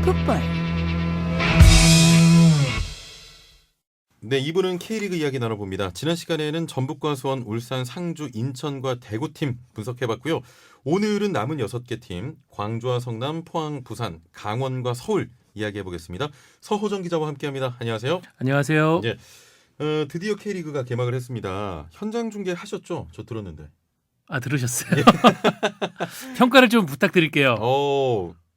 풋볼. 네, 이분은 K리그 이야기 나눠봅니다. 지난 시간에는 전북과 수원, 울산, 상주, 인천과 대구팀 분석해봤고요. 오늘은 남은 6개 팀, 광주와 성남, 포항, 부산, 강원과 서울 이야기해보겠습니다. 서호정 기자와 함께합니다. 안녕하세요. 안녕하세요. 예, 드디어 K리그가 개막을 했습니다. 현장 중계하셨죠? 저 들었는데. 아, 들으셨어요? 평가를 좀 부탁드릴게요.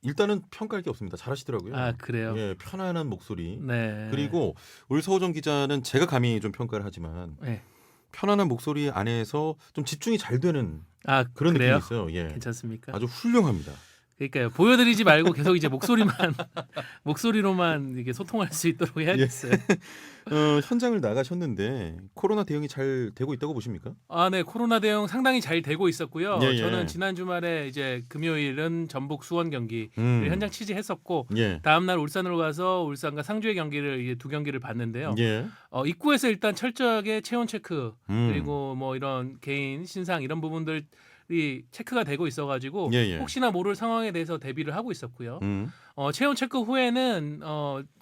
일단은 평가할 게 없습니다. 잘하시더라고요. 아, 그래요? 예, 편안한 목소리. 네. 그리고 우리 서호정 기자는 제가 감히 좀 평가를 하지만 네. 편안한 목소리 안에서 좀 집중이 잘 되는 아, 그런 그래요? 느낌이 있어요. 예. 괜찮습니까? 아주 훌륭합니다. 그러니까요. 보여드리지 말고 계속 이제 목소리로만 이게 소통할 수 있도록 해야겠어요. 현장을 나가셨는데 코로나 대응이 잘 되고 있다고 보십니까? 아, 네. 코로나 대응 상당히 잘 되고 있었고요. 예, 예. 저는 지난 주말에 이제 금요일은 전북 수원 경기를 현장 취재했었고 예. 다음 날 울산으로 가서 울산과 상주의 경기를 이제 두 경기를 봤는데요. 예. 입구에서 일단 철저하게 체온 체크 그리고 음. 뭐 이런 개인 신상 이런 부분들이 체크가 되고 있어가지고 예, 예. 혹시나 모를 상황에 대해서 대비를 하고 있었고요. 음. 체온 체크 후에는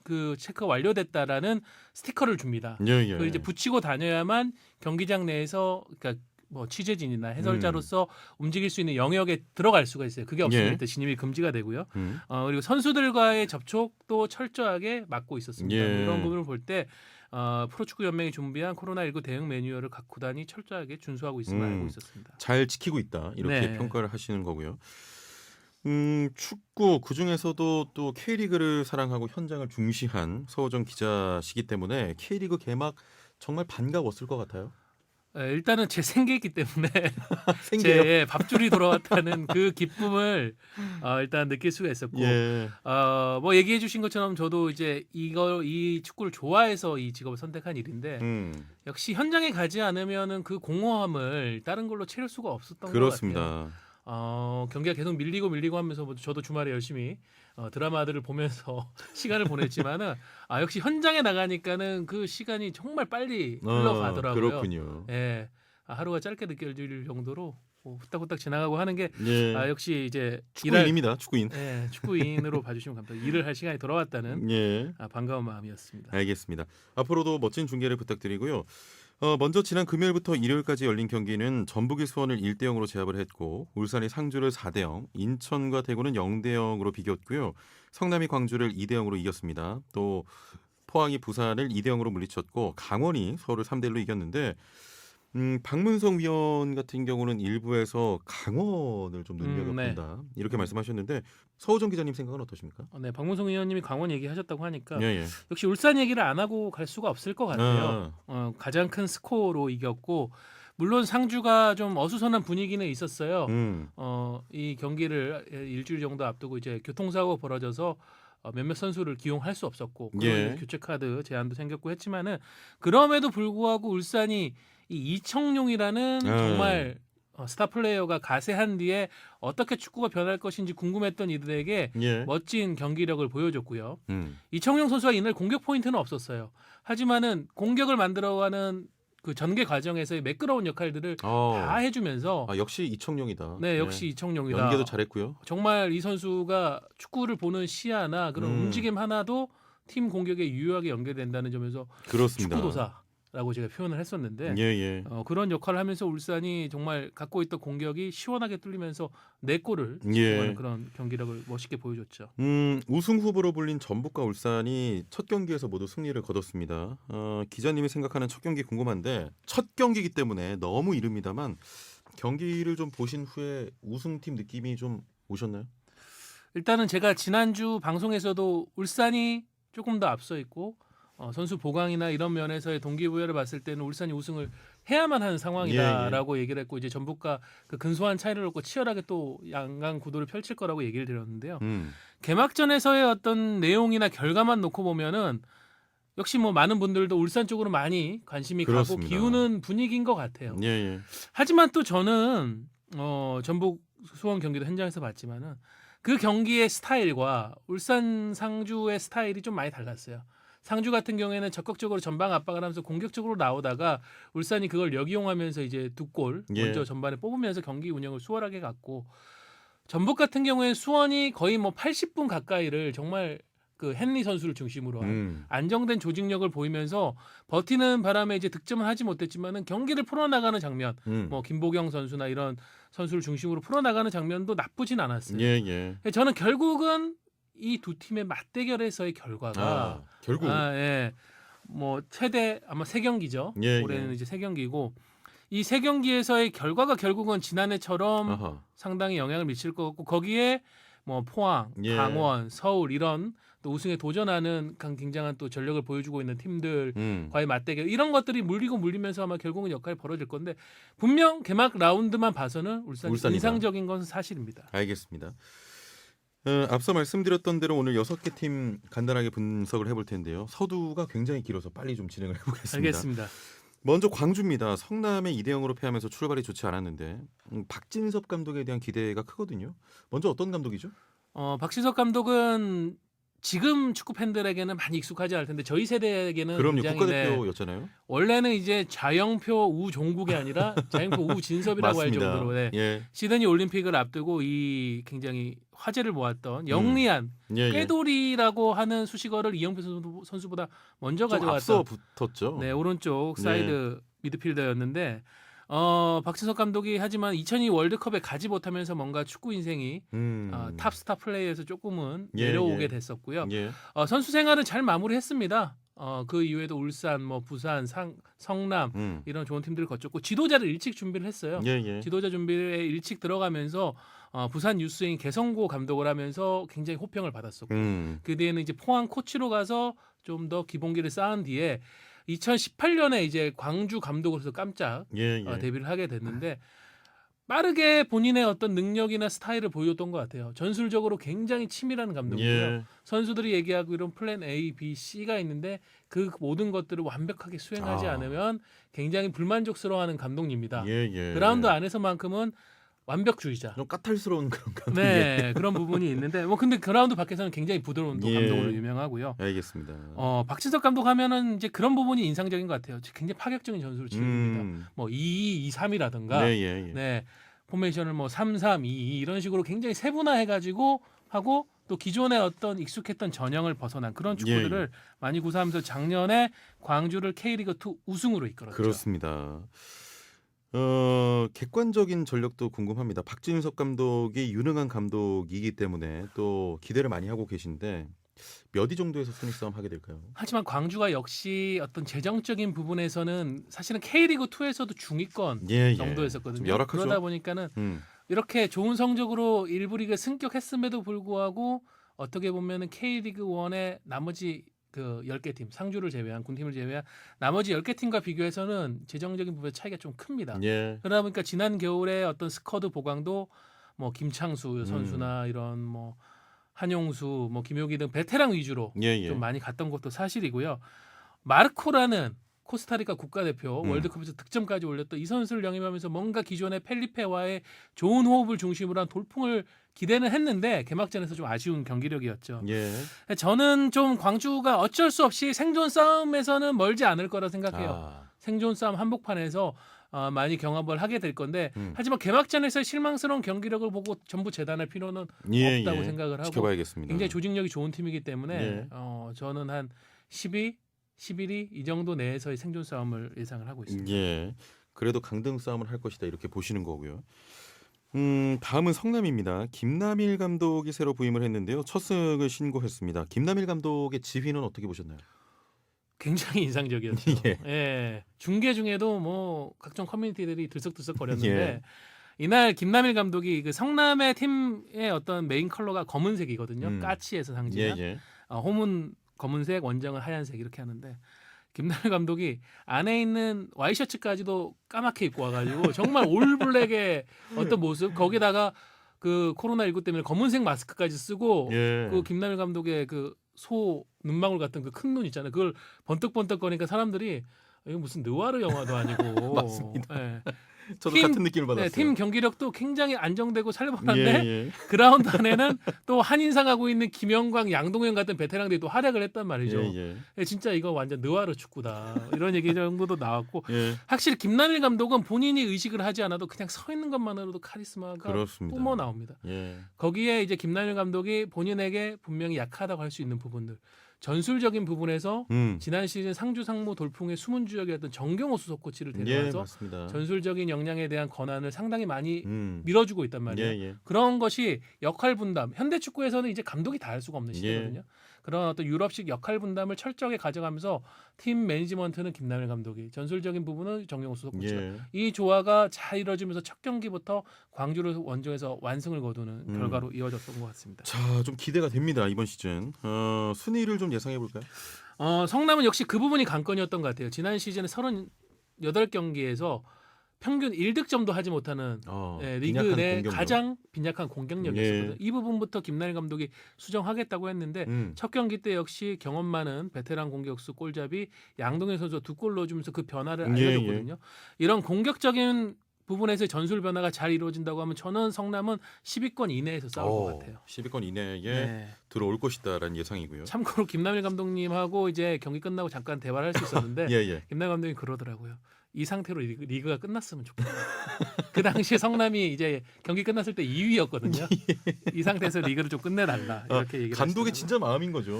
그 체크가 완료됐다라는 스티커를 줍니다. 예, 예. 그걸 이제 붙이고 다녀야만 경기장 내에서 그러니까 뭐 취재진이나 해설자로서 움직일 수 있는 영역에 들어갈 수가 있어요. 그게 없으면 예. 일단 진입이 금지가 되고요. 음. 그리고 선수들과의 접촉도 철저하게 막고 있었습니다. 예. 이런 부분을 볼 때 프로축구 연맹이 준비한 코로나19 대응 매뉴얼을 각 구단이 철저하게 준수하고 있음을 알고 있었습니다. 잘 지키고 있다. 이렇게 네. 평가를 하시는 거고요. 축구 그중에서도 또 K리그를 사랑하고 현장을 중시한 서호정 기자시기 때문에 K리그 개막 정말 반가웠을 것 같아요. 일단은 제 생계이기 때문에 생계요? 제 밥줄이 돌아왔다는 그 기쁨을 일단 느낄 수가 있었고 예. 뭐 얘기해 주신 것처럼 저도 이제 이 축구를 좋아해서 이 직업을 선택한 일인데 역시 현장에 가지 않으면은 그 공허함을 다른 걸로 채울 수가 없었던 것 같아요. 그렇습니다. 경기가 계속 밀리고 하면서 뭐 저도 주말에 열심히 드라마들을 보면서 시간을 보냈지만은 역시 현장에 나가니까는 그 시간이 정말 빨리 흘러가더라고요. 그렇군요. 예, 하루가 짧게 느껴질 정도로 후딱후딱 지나가고 하는 게 예. 역시 이제 축구인입니다. 축구인. 축구인으로 봐주시면 감사합니다. 일을 할 시간이 돌아왔다는 예. 반가운 마음이었습니다. 알겠습니다. 앞으로도 멋진 중계를 부탁드리고요. 먼저 지난 금요일부터 일요일까지 열린 경기는 전북이 수원을 1대0으로 제압을 했고 울산이 상주를 4대0, 인천과 대구는 0대0으로 비겼고요. 성남이 광주를 2대0으로 이겼습니다. 또 포항이 부산을 2대0으로 물리쳤고 강원이 서울을 3대1로 이겼는데 박문성 위원 같은 경우는 일부에서 강원을 좀 눈여겨본다 이렇게 말씀하셨는데 서호정 기자님 생각은 어떠십니까? 네, 박문성 의원님이 강원 얘기하셨다고 하니까 예. 역시 울산 얘기를 안 하고 갈 수가 없을 것 같아요. 가장 큰 스코어로 이겼고 물론 상주가 좀 어수선한 분위기는 있었어요. 이 경기를 일주일 정도 앞두고 이제 교통사고 벌어져서 몇몇 선수를 기용할 수 없었고 예. 교체 카드 제한도 생겼고 했지만은 그럼에도 불구하고 울산이 이 이청용이라는 정말 스타 플레이어가 가세한 뒤에 어떻게 축구가 변할 것인지 궁금했던 이들에게 예. 멋진 경기력을 보여줬고요. 이청용 선수가 이날 공격 포인트는 없었어요. 하지만은 공격을 만들어가는 그 전개 과정에서의 매끄러운 역할들을 다 해주면서 역시 이청용이다. 네, 역시 이청용이다. 연계도 잘했고요. 정말 이 선수가 축구를 보는 시야나 그런 움직임 하나도 팀 공격에 유효하게 연결된다는 점에서 그렇습니다. 축구도사라고 제가 표현을 했었는데 예. 그런 역할을 하면서 울산이 정말 갖고 있던 공격이 시원하게 뚫리면서 4골을 예. 그런 경기력을 멋있게 보여줬죠. 우승 후보로 불린 전북과 울산이 첫 경기에서 모두 승리를 거뒀습니다. 기자님이 생각하는 첫 경기 궁금한데 첫 경기이기 때문에 너무 이릅니다만 경기를 좀 보신 후에 우승팀 느낌이 좀 오셨나요? 일단은 제가 지난주 방송에서도 울산이 조금 더 앞서 있고 선수 보강이나 이런 면에서의 동기부여를 봤을 때는 울산이 우승을 해야만 하는 상황이다라고 얘기를 했고 이제 전북과 그 근소한 차이를 놓고 치열하게 또 양강 구도를 펼칠 거라고 얘기를 드렸는데요. 개막전에서의 어떤 내용이나 결과만 놓고 보면은 역시 뭐 많은 분들도 울산 쪽으로 많이 관심이 그렇습니다. 가고 기우는 분위기인 것 같아요. 예. 하지만 또 저는 전북 수원 경기도 현장에서 봤지만은 그 경기의 스타일과 울산 상주의 스타일이 좀 많이 달랐어요. 상주 같은 경우에는 적극적으로 전방 압박을 하면서 공격적으로 나오다가 울산이 그걸 역이용하면서 이제 2골 먼저 전반에 뽑으면서 경기 운영을 수월하게 갔고 전북 같은 경우에 수원이 거의 뭐 80분 가까이를 정말 그 헨리 선수를 중심으로 한 안정된 조직력을 보이면서 버티는 바람에 이제 득점은 하지 못했지만은 경기를 풀어나가는 장면, 뭐 김보경 선수나 이런 선수를 중심으로 풀어나가는 장면도 나쁘진 않았어요. 예. 저는 결국은 이 두 팀의 맞대결에서의 결과가 결국 예. 뭐 최대 아마 3경기죠. 예, 올해는 예. 이제 3경기고 이 3경기에서의 결과가 결국은 지난해처럼 아하. 상당히 영향을 미칠 것 같고 거기에 뭐 포항, 예. 강원, 서울 이런 또 우승에 도전하는 굉장한 또 전력을 보여주고 있는 팀들과의 맞대결 이런 것들이 물리면서 아마 결국은 역할이 벌어질 건데 분명 개막 라운드만 봐서는 울산이 울산이다. 인상적인 건 사실입니다. 알겠습니다. 앞서 말씀드렸던 대로 오늘 6개 팀 간단하게 분석을 해볼 텐데요. 서두가 굉장히 길어서 빨리 좀 진행을 해보겠습니다. 알겠습니다. 먼저 광주입니다. 성남에 2대0으로 패하면서 출발이 좋지 않았는데 박진섭 감독에 대한 기대가 크거든요. 먼저 어떤 감독이죠? 박신석 감독은 지금 축구 팬들에게는 많이 익숙하지 않을 텐데 저희 세대에게는 그럼요. 굉장히 국가대표였잖아요. 원래는 이제 자영표 우종국이 아니라 자영표 우진섭이라고 할 맞습니다. 정도로 예. 시드니 올림픽을 앞두고 이 굉장히 화제를 모았던 영리한 예. 꾀돌이라고 하는 수식어를 이영표 선수보다 먼저 좀 가져왔던 앞서 붙었죠. 네, 오른쪽 사이드 미드필더였는데 박진석 감독이 하지만 2002 월드컵에 가지 못하면서 뭔가 축구 인생이 탑스타 플레이에서 조금은 예, 내려오게 예. 됐었고요. 예. 선수 생활은 잘 마무리했습니다. 그 이후에도 울산, 뭐 부산, 성남 이런 좋은 팀들을 거쳤고 지도자를 일찍 준비를 했어요. 예. 지도자 준비에 일찍 들어가면서 부산 유스인 개성고 감독을 하면서 굉장히 호평을 받았었고 그 뒤에는 이제 포항 코치로 가서 좀 더 기본기를 쌓은 뒤에 2018년에 이제 광주 감독으로서 깜짝 예. 데뷔를 하게 됐는데 빠르게 본인의 어떤 능력이나 스타일을 보여줬던 것 같아요. 전술적으로 굉장히 치밀한 감독이고요. 예. 선수들이 얘기하고 이런 플랜 A, B, C가 있는데 그 모든 것들을 완벽하게 수행하지 않으면 굉장히 불만족스러워하는 감독입니다. 예. 그라운드 안에서만큼은 완벽주의자. 좀 까탈스러운 그런 감독. 네, 그런 부분이 있는데 뭐 근데 그라운드 밖에서는 굉장히 부드러운 또 예. 감독으로 유명하고요. 알겠습니다. 박진석 감독 하면은 이제 그런 부분이 인상적인 것 같아요. 굉장히 파격적인 전술을 치릅니다. 뭐 2-2-2-3이라든가 예. 네. 포메이션을 뭐 3-3-2 이런 식으로 굉장히 세분화해 가지고 하고 또 기존의 어떤 익숙했던 전형을 벗어난 그런 축구들을 많이 구사하면서 작년에 광주를 K리그 2 우승으로 이끌었죠. 그렇습니다. 객관적인 전력도 궁금합니다. 박진섭 감독이 유능한 감독이기 때문에 또 기대를 많이 하고 계신데 몇 위 정도에서 순위 싸움 하게 될까요? 하지만 광주가 역시 어떤 재정적인 부분에서는 사실은 K리그 2에서도 중위권 정도였었거든요. 좀 열악하죠. 그러다 보니까는 이렇게 좋은 성적으로 1부 리그에 승격했음에도 불구하고 어떻게 보면은 K리그 1의 나머지 그 10개 팀, 상주를 제외한 군팀을 제외한 나머지 10개 팀과 비교해서는 재정적인 부분의 차이가 좀 큽니다. 그러다 보니까 지난 겨울에 어떤 스쿼드 보강도 뭐 김창수 선수나 이런 뭐 한용수, 뭐 김효기 등 베테랑 위주로 좀 많이 갔던 것도 사실이고요. 마르코라는 코스타리카 국가대표 월드컵에서 득점까지 올렸던 이 선수를 영입하면서 뭔가 기존의 펠리페와의 좋은 호흡을 중심으로 한 돌풍을 기대는 했는데 개막전에서 좀 아쉬운 경기력이었죠. 저는 좀 광주가 어쩔 수 없이 생존 싸움에서는 멀지 않을 거라 생각해요. 생존 싸움 한복판에서 많이 경합을 하게 될 건데 하지만 개막전에서 실망스러운 경기력을 보고 전부 재단할 필요는 없다고 생각을 하고 지켜봐야겠습니다. 굉장히 조직력이 좋은 팀이기 때문에 저는 한 12, 11위 이 정도 내에서의 생존 싸움을 예상을 하고 있습니다. 그래도 강등 싸움을 할 것이다 이렇게 보시는 거고요. 다음은 성남입니다. 김남일 감독이 새로 부임을 했는데요. 첫 승을 신고했습니다. 김남일 감독의 지휘는 어떻게 보셨나요? 굉장히 인상적이었죠. 중계 중에도 뭐 각종 커뮤니티들이 들썩들썩거렸는데 이날 김남일 감독이 그 성남의 팀의 어떤 메인 컬러가 검은색이거든요. 까치에서 상징한 홈은 검은색, 원정은 하얀색 이렇게 하는데 김남일 감독이 안에 있는 와이셔츠까지도 까맣게 입고 와가지고 정말 올블랙의 어떤 모습 거기다가 그 코로나19 때문에 검은색 마스크까지 쓰고 그 김남일 감독의 그 소 눈망울 같은 그 큰 눈 있잖아요. 그걸 번뜩번뜩거리니까 사람들이 이거 무슨 느와르 영화도 아니고 맞습니다. 저도 팀- 같은 느낌을 받았어요. 팀 경기력도 굉장히 안정되고 살벌한데 예. 그라운드 안에는 또 한인상하고 있는 김영광, 양동현 같은 베테랑들이 또 활약을 했단 말이죠. 예. 진짜 이거 완전 느와르 축구다. 이런 얘기 정도도 나왔고 예. 확실히 김남일 감독은 본인이 의식을 하지 않아도 그냥 서 있는 것만으로도 카리스마가 그렇습니다. 뿜어 나옵니다. 예. 거기에 이제 김남일 감독이 본인에게 분명히 약하다고 할 수 있는 부분들, 전술적인 부분에서 지난 시즌 상주 상무 돌풍의 숨은 주역이었던 정경호 수석 코치를 예, 데려와서 맞습니다. 전술적인 역량에 대한 권한을 상당히 많이 음. 밀어주고 있단 말이에요. 예. 그런 것이 역할 분담. 현대 축구에서는 이제 감독이 다 할 수가 없는 시대거든요. 그런 어떤 유럽식 역할 분담을 철저하게 가져가면서 팀 매니지먼트는 김남일 감독이, 전술적인 부분은 정경호 수석 코치가. 예. 이 조화가 잘 이루어지면서 첫 경기부터 광주를 원정에서 완승을 거두는 결과로 이어졌던 것 같습니다. 자, 좀 기대가 됩니다. 이번 시즌. 순위를 좀 예상해 볼까요? 성남은 역시 그 부분이 관건이었던 것 같아요. 지난 시즌에 38경기에서 평균 1득점도 하지 못하는 리그 빈약한 내 공격력. 가장 빈약한 공격력이었거든요. 이 부분부터 김남일 감독이 수정하겠다고 했는데 첫 경기 때 역시 경험 많은 베테랑 공격수 골잡이 양동현 선수가 2골 넣어주면서 그 변화를 알려줬거든요. 이런 공격적인 부분에서 전술 변화가 잘 이루어진다고 하면 저는 성남은 10위권 이내에서 싸울 것 같아요. 10위권 이내에 네. 들어올 것이다라는 예상이고요. 참고로 김남일 감독님하고 이제 경기 끝나고 잠깐 대화를 할 수 있었는데 예. 김남일 감독이 그러더라고요. 이 상태로 리그가 끝났으면 좋겠다. 그 당시에 성남이 이제 경기 끝났을 때 2위였거든요. 이 상태에서 리그를 좀 끝내달라 이렇게 얘기를 감독의 하시더라고요. 진짜 마음인 거죠.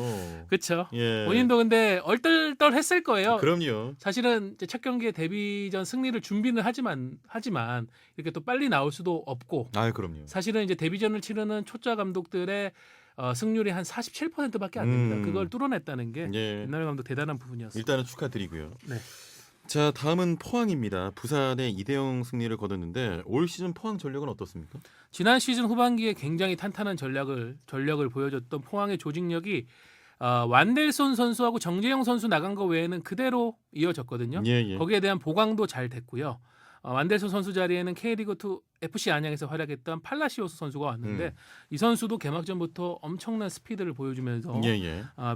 그렇죠. 예. 본인도 근데 얼떨떨했을 거예요. 그럼요. 사실은 이제 첫 경기에 데뷔전 승리를 준비는 하지만 이렇게 또 빨리 나올 수도 없고 그럼요. 사실은 이제 데뷔전을 치르는 초짜 감독들의 승률이 한 47%밖에 안 됩니다. 그걸 뚫어냈다는 게 김남일 감독 대단한 부분이었어요. 일단은 축하드리고요. 네. 자, 다음은 포항입니다. 부산의 2대0 승리를 거뒀는데 올 시즌 포항 전력은 어떻습니까? 지난 시즌 후반기에 굉장히 탄탄한 전력을 보여줬던 포항의 조직력이 완델손 선수하고 정재영 선수 나간 거 외에는 그대로 이어졌거든요. 거기에 대한 보강도 잘 됐고요. 완델손 선수 자리에는 K리그2 FC 안양에서 활약했던 팔라시오스 선수가 왔는데 이 선수도 개막전부터 엄청난 스피드를 보여주면서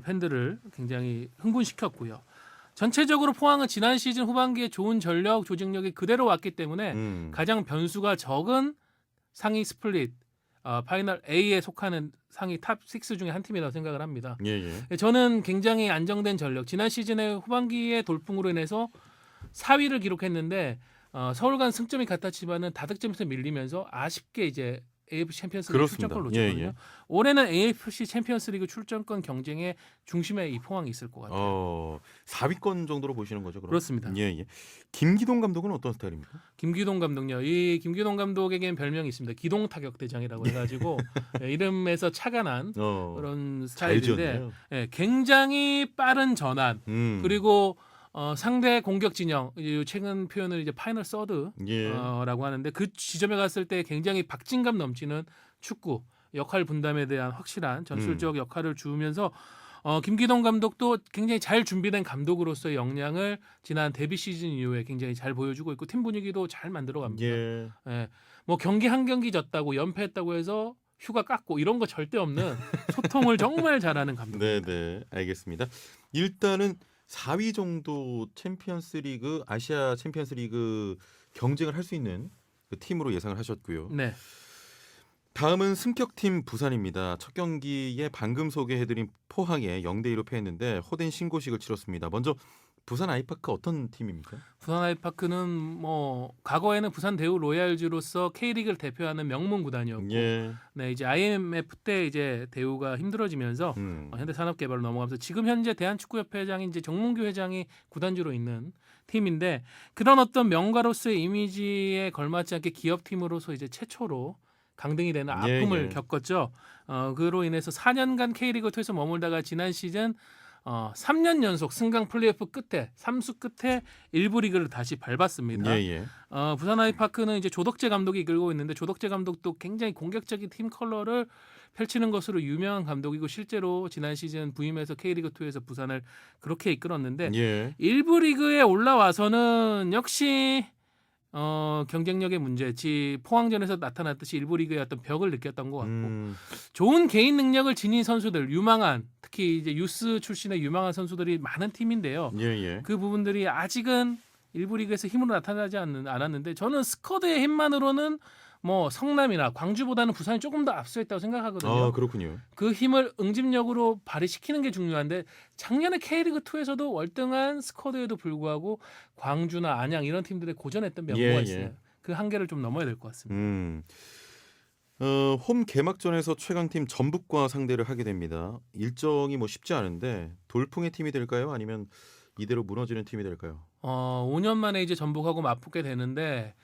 팬들을 굉장히 흥분시켰고요. 전체적으로 포항은 지난 시즌 후반기에 좋은 전력 조직력이 그대로 왔기 때문에 가장 변수가 적은 상위 스플릿 파이널 A에 속하는 상위 탑 6 중에 한 팀이라고 생각을 합니다. 저는 굉장히 안정된 전력. 지난 시즌의 후반기의 돌풍으로 인해서 4위를 기록했는데 서울 간 승점이 같았지만은 다득점에서 밀리면서 아쉽게 이제 AFC 챔피언스리그 출전권을 놓쳤거든요. 올해는 AFC 챔피언스리그 출전권 경쟁의 중심에 이 포항이 있을 것 같아요. 4위권 정도로 보시는 거죠? 그럼? 그렇습니다. 김기동 감독은 어떤 스타일입니까? 김기동 감독요. 이 김기동 감독에게는 별명이 있습니다. 기동 타격 대장이라고 해가지고 이름에서 착안한 그런 스타일인데 굉장히 빠른 전환 그리고 상대 공격 진영 최근 표현을 이제 파이널 서드라고 하는데 그 지점에 갔을 때 굉장히 박진감 넘치는 축구 역할 분담에 대한 확실한 전술적 역할을 주면서 김기동 감독도 굉장히 잘 준비된 감독으로서의 역량을 지난 데뷔 시즌 이후에 굉장히 잘 보여주고 있고 팀 분위기도 잘 만들어갑니다. 뭐 경기 한 경기 졌다고 연패했다고 해서 휴가 깎고 이런 거 절대 없는 소통을 정말 잘하는 감독. 네, 알겠습니다. 일단은 4위 정도 챔피언스리그 아시아 챔피언스리그 경쟁을 할 수 있는 그 팀으로 예상을 하셨고요. 네. 다음은 승격팀 부산입니다. 첫 경기에 방금 소개해드린 포항에 0대2로 패했는데 호된 신고식을 치렀습니다. 먼저 부산 아이파크 어떤 팀입니까? 부산 아이파크는 뭐 과거에는 부산 대우 로얄즈로서 K리그를 대표하는 명문 구단이었고, 네 이제 IMF 때 이제 대우가 힘들어지면서 현대산업개발로 넘어가면서 지금 현재 대한축구협회장인 이제 정문규 회장이 구단주로 있는 팀인데 그런 어떤 명가로서의 이미지에 걸맞지 않게 기업팀으로서 이제 최초로 강등이 되는 아픔을 겪었죠. 그로 인해서 4년간 K리그2에서 머물다가 지난 시즌 3년 연속 승강 플레이오프 끝에 3수 끝에 1부 리그를 다시 밟았습니다. 부산 아이파크는 이제 조덕재 감독이 이끌고 있는데 조덕재 감독도 굉장히 공격적인 팀 컬러를 펼치는 것으로 유명한 감독이고 실제로 지난 시즌 부임해서 K리그2에서 부산을 그렇게 이끌었는데 1부 리그에 올라와서는 역시 경쟁력의 문제지 포항전에서 나타났듯이 일부 리그의 어떤 벽을 느꼈던 것 같고 좋은 개인 능력을 지닌 선수들 유망한 특히 이제 유스 출신의 유망한 선수들이 많은 팀인데요. 그 부분들이 아직은 일부 리그에서 힘으로 나타나지 않았는데 저는 스쿼드의 힘만으로는 뭐 성남이나 광주보다는 부산이 조금 더 앞서 있다고 생각하거든요. 아, 그렇군요. 그 힘을 응집력으로 발휘시키는 게 중요한데 작년에 K리그2에서도 월등한 스쿼드에도 불구하고 광주나 안양 이런 팀들에 고전했던 명분가 예, 예. 있어요. 그 한계를 좀 넘어야 될 것 같습니다. 홈 개막전에서 최강팀 전북과 상대를 하게 됩니다. 일정이 뭐 쉽지 않은데 돌풍의 팀이 될까요? 아니면 이대로 무너지는 팀이 될까요? 5년 만에 이제 전북하고 맞붙게 되는데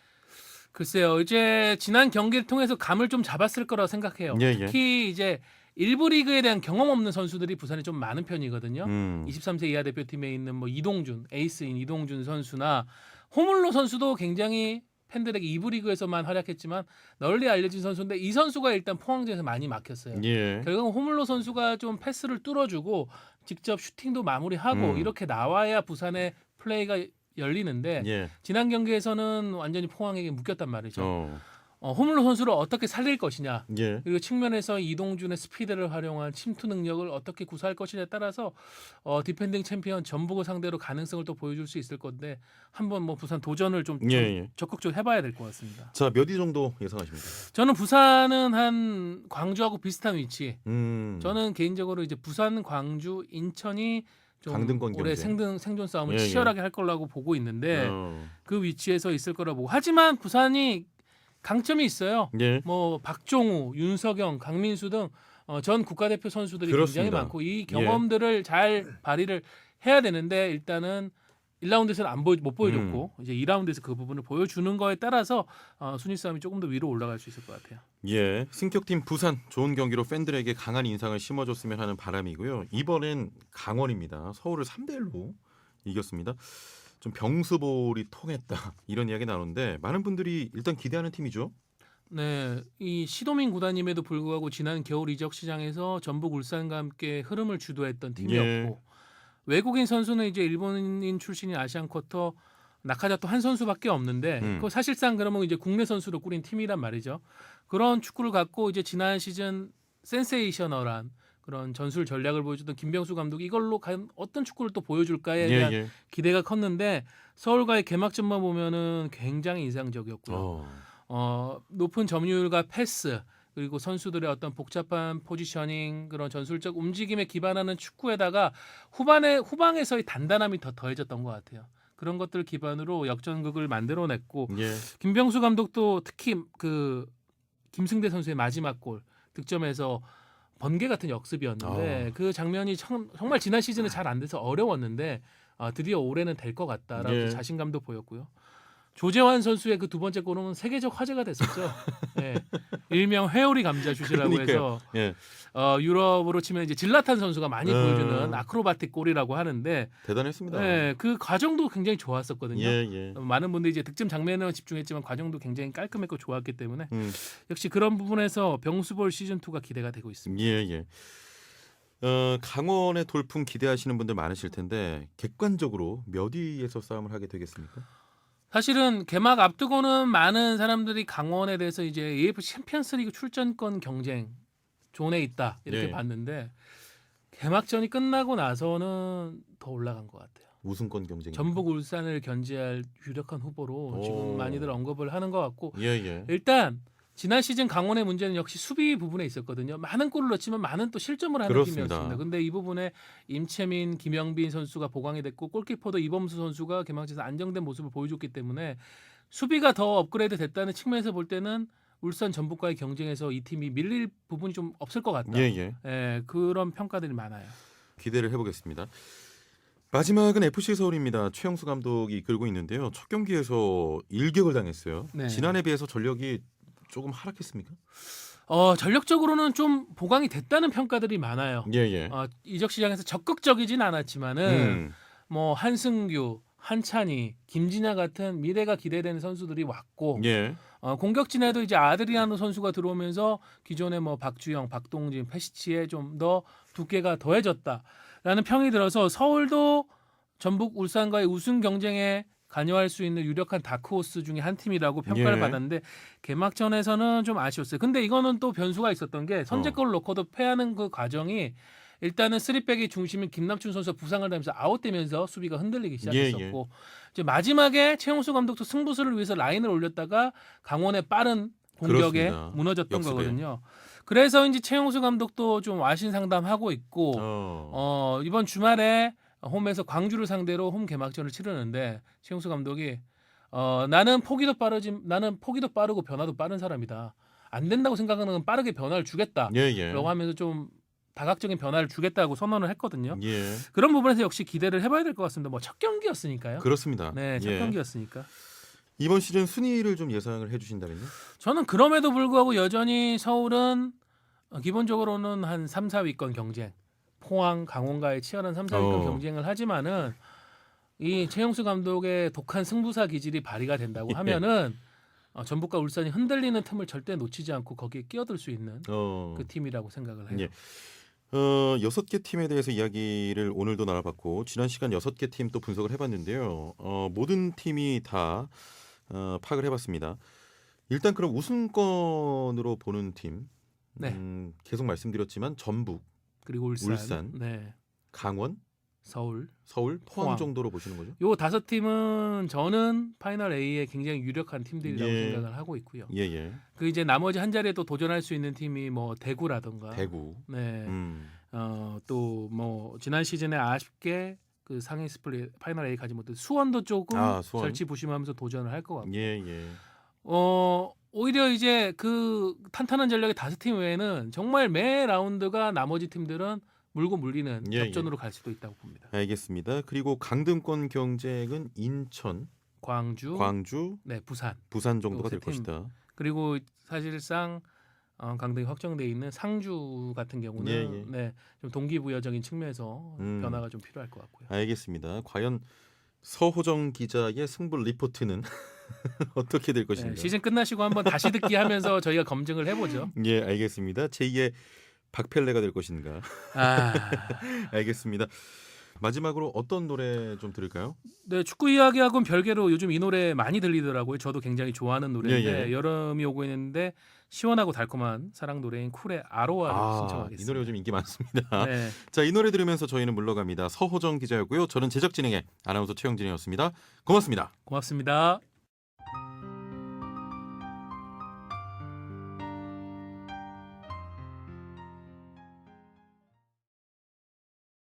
글쎄요. 이제 지난 경기를 통해서 감을 좀 잡았을 거라고 생각해요. 예, 예. 특히 이제 일부 리그에 대한 경험 없는 선수들이 부산에 좀 많은 편이거든요. 23세 이하 대표팀에 있는 뭐 이동준, 에이스인 이동준 선수나 호물로 선수도 굉장히 팬들에게 2부 리그에서만 활약했지만 널리 알려진 선수인데 이 선수가 일단 포항전에서 많이 막혔어요. 예. 결국 호물로 선수가 좀 패스를 뚫어주고 직접 슈팅도 마무리하고 이렇게 나와야 부산의 플레이가 열리는데 예. 지난 경기에서는 완전히 포항에게 묶였단 말이죠. 어. 호물로 선수를 어떻게 살릴 것이냐 예. 그리고 측면에서 이동준의 스피드를 활용한 침투 능력을 어떻게 구사할 것이냐에 따라서 디펜딩 챔피언 전북을 상대로 가능성을 또 보여줄 수 있을 건데 한번 뭐 부산 도전을 좀 예. 적극적으로 해봐야 될 것 같습니다. 자, 몇 위 정도 예상하십니까? 저는 부산은 한 광주하고 비슷한 위치. 저는 개인적으로 이제 부산, 광주, 인천이 좀 강등권 올해 경쟁. 생존 싸움을 예, 예. 치열하게 할 거라고 보고 있는데 어. 그 위치에서 있을 거라고 보고 하지만 부산이 강점이 있어요. 예. 뭐 박종우, 윤석영, 강민수 등 전 국가대표 선수들이 그렇습니다. 굉장히 많고 이 경험들을 잘 발휘를 해야 되는데 일단은 1라운드에서는 못 보여줬고 이제 2라운드에서 그 부분을 보여주는 거에 따라서 순위 싸움이 조금 더 위로 올라갈 수 있을 것 같아요. 예, 승격팀 부산 좋은 경기로 팬들에게 강한 인상을 심어줬으면 하는 바람이고요. 이번엔 강원입니다. 서울을 3대1로 이겼습니다. 좀 병수볼이 통했다 이런 이야기 나오는데 많은 분들이 일단 기대하는 팀이죠. 네, 이 시도민 구단임에도 불구하고 지난 겨울 이적 시장에서 전북 울산과 함께 흐름을 주도했던 팀이었고 예. 외국인 선수는 이제 일본인 출신인 아시안 쿼터 나카자토 한 선수밖에 없는데 그 사실상 그러면 이제 국내 선수로 꾸린 팀이란 말이죠. 그런 축구를 갖고 이제 지난 시즌 센세이셔널한 그런 전술 전략을 보여주던 김병수 감독이 이걸로 과연 어떤 축구를 또 보여줄까에 대한 예. 기대가 컸는데 서울과의 개막전만 보면은 굉장히 인상적이었고요. 높은 점유율과 패스 그리고 선수들의 어떤 복잡한 포지셔닝 그런 전술적 움직임에 기반하는 축구에다가 후방에서의 단단함이 더 더해졌던 것 같아요. 그런 것들 기반으로 역전극을 만들어냈고 예. 김병수 감독도 특히 그 김승대 선수의 마지막 골 득점에서 번개 같은 역습이었는데 그 장면이 정말 지난 시즌에 잘 안 돼서 어려웠는데 드디어 올해는 될 것 같다라고 예. 자신감도 보였고요. 조재환 선수의 그 두 번째 골은 세계적 화제가 됐었죠. 네. 일명 회오리 감자 슛이라고 해서 예. 유럽으로 치면 이제 질라탄 선수가 많이 보여주는 아크로바틱 골이라고 하는데 대단했습니다. 네, 그 과정도 굉장히 좋았었거든요. 예. 많은 분들이 이제 득점 장면에 집중했지만 과정도 굉장히 깔끔했고 좋았기 때문에 역시 그런 부분에서 병수볼 시즌 2가 기대가 되고 있습니다. 예. 강원의 돌풍 기대하시는 분들 많으실 텐데 객관적으로 몇 위에서 싸움을 하게 되겠습니까? 사실은 개막 앞두고는 많은 사람들이 강원에 대해서 이제 AFC 챔피언스리그 출전권 경쟁 존에 있다 이렇게 예. 봤는데 개막전이 끝나고 나서는 더 올라간 것 같아요. 우승권 경쟁. 전북 울산을 견제할 유력한 후보로 지금 많이들 언급을 하는 것 같고 예. 일단 지난 시즌 강원의 문제는 역시 수비 부분에 있었거든요. 많은 골을 넣지만 많은 또 실점을 하는 그렇습니다. 팀이었습니다. 근데 이 부분에 임채민, 김영빈 선수가 보강이 됐고 골키퍼도 이범수 선수가 개막전에서 안정된 모습을 보여줬기 때문에 수비가 더 업그레이드 됐다는 측면에서 볼 때는 울산 전북과의 경쟁에서 이 팀이 밀릴 부분이 좀 없을 것 같다. 예. 그런 평가들이 많아요. 기대를 해보겠습니다. 마지막은 FC 서울입니다. 최영수 감독이 이끌고 있는데요. 첫 경기에서 일격을 당했어요. 네. 지난해에 비해서 전력이 조금 하락했습니까? 전력적으로는 좀 보강이 됐다는 평가들이 많아요. 예. 이적 시장에서 적극적이진 않았지만은 뭐 한승규, 한찬희, 김진야 같은 미래가 기대되는 선수들이 왔고 예. 공격진에도 이제 아드리아노 선수가 들어오면서 기존의 뭐 박주영, 박동진, 페시치에 좀 더 두께가 더해졌다라는 평이 들어서 서울도 전북, 울산과의 우승 경쟁에 관여할 수 있는 유력한 다크호스 중에 한 팀이라고 평가를 예. 받았는데 개막전에서는 좀 아쉬웠어요. 근데 이거는 또 변수가 있었던 게 선제골을 넣고도 패하는 그 과정이 일단은 3백의 중심인 김남춘 선수가 부상을 당하면서 아웃되면서 수비가 흔들리기 시작했었고 이제 마지막에 최용수 감독도 승부수를 위해서 라인을 올렸다가 강원의 빠른 공격에 그렇습니다. 무너졌던 역습에. 거거든요. 그래서 이제 최용수 감독도 좀 와신 상담하고 있고 이번 주말에 홈에서 광주를 상대로 홈 개막전을 치르는데 최용수 감독이 나는 포기도 빠르고 변화도 빠른 사람이다. 안 된다고 생각하는 건 빠르게 변화를 주겠다라고 예. 하면서 좀 다각적인 변화를 주겠다고 선언을 했거든요. 예. 그런 부분에서 역시 기대를 해봐야 될 것 같습니다. 뭐 첫 경기였으니까요. 그렇습니다. 네, 첫 예. 경기였으니까. 이번 시즌 순위를 좀 예상을 해주신다면요? 저는 그럼에도 불구하고 여전히 서울은 기본적으로는 한 3, 4위권 경쟁, 포항, 강원과의 치열한 3, 4위권 경쟁을 하지만은 이 최용수 감독의 독한 승부사 기질이 발휘가 된다고 하면은 전북과 울산이 흔들리는 틈을 절대 놓치지 않고 거기에 끼어들 수 있는 그 팀이라고 생각을 해요. 예. 6개 팀에 대해서 이야기를 오늘도 나눠봤고 지난 시간 6개 팀 또 분석을 해봤는데요. 모든 팀이 다 파악을 해봤습니다. 일단 그럼 우승권으로 보는 팀 네. 계속 말씀드렸지만 전북, 그리고 울산, 네. 강원, 서울, 포항 정도로 보시는 거죠? 요 5팀은 저는 파이널 A에 굉장히 유력한 팀들이라고 예. 생각을 하고 있고요. 예. 그 이제 나머지 한 자리에 또 도전할 수 있는 팀이 뭐 대구라던가, 대구. 네, 또 뭐 지난 시즌에 아쉽게 그 상위 스플릿 파이널 A 가지 못해 수원도 조금 수원. 절치부심하면서 도전을 할 것 같고, 예. 오히려 이제 그 탄탄한 전력의 5팀 외에는 정말 매 라운드가 나머지 팀들은 물고 물리는 접전으로 갈 수도 있다고 봅니다. 알겠습니다. 그리고 강등권 경쟁은 인천, 광주, 네, 부산 정도가 될 세 팀. 것이다. 그리고 사실상 강등이 확정돼 있는 상주 같은 경우는 네, 좀 동기부여적인 측면에서 변화가 좀 필요할 것 같고요. 알겠습니다. 과연 서호정 기자의 승부 리포트는 어떻게 될 것인가? 네, 시즌 끝나시고 한번 다시 듣기 하면서 저희가 검증을 해보죠. 예, 알겠습니다. 제2의 박펠레가 될 것인가? 알겠습니다. 마지막으로 어떤 노래 좀 들을까요? 네, 축구 이야기하고는 별개로 요즘 이 노래 많이 들리더라고요. 저도 굉장히 좋아하는 노래인데 여름이 오고 있는데 시원하고 달콤한 사랑 노래인 쿨의 아로하를 신청하겠습니다. 이 노래 요즘 인기 많습니다. 네. 자, 이 노래 들으면서 저희는 물러갑니다. 서호정 기자였고요. 저는 제작진행의 아나운서 최영진이었습니다. 고맙습니다. 고맙습니다.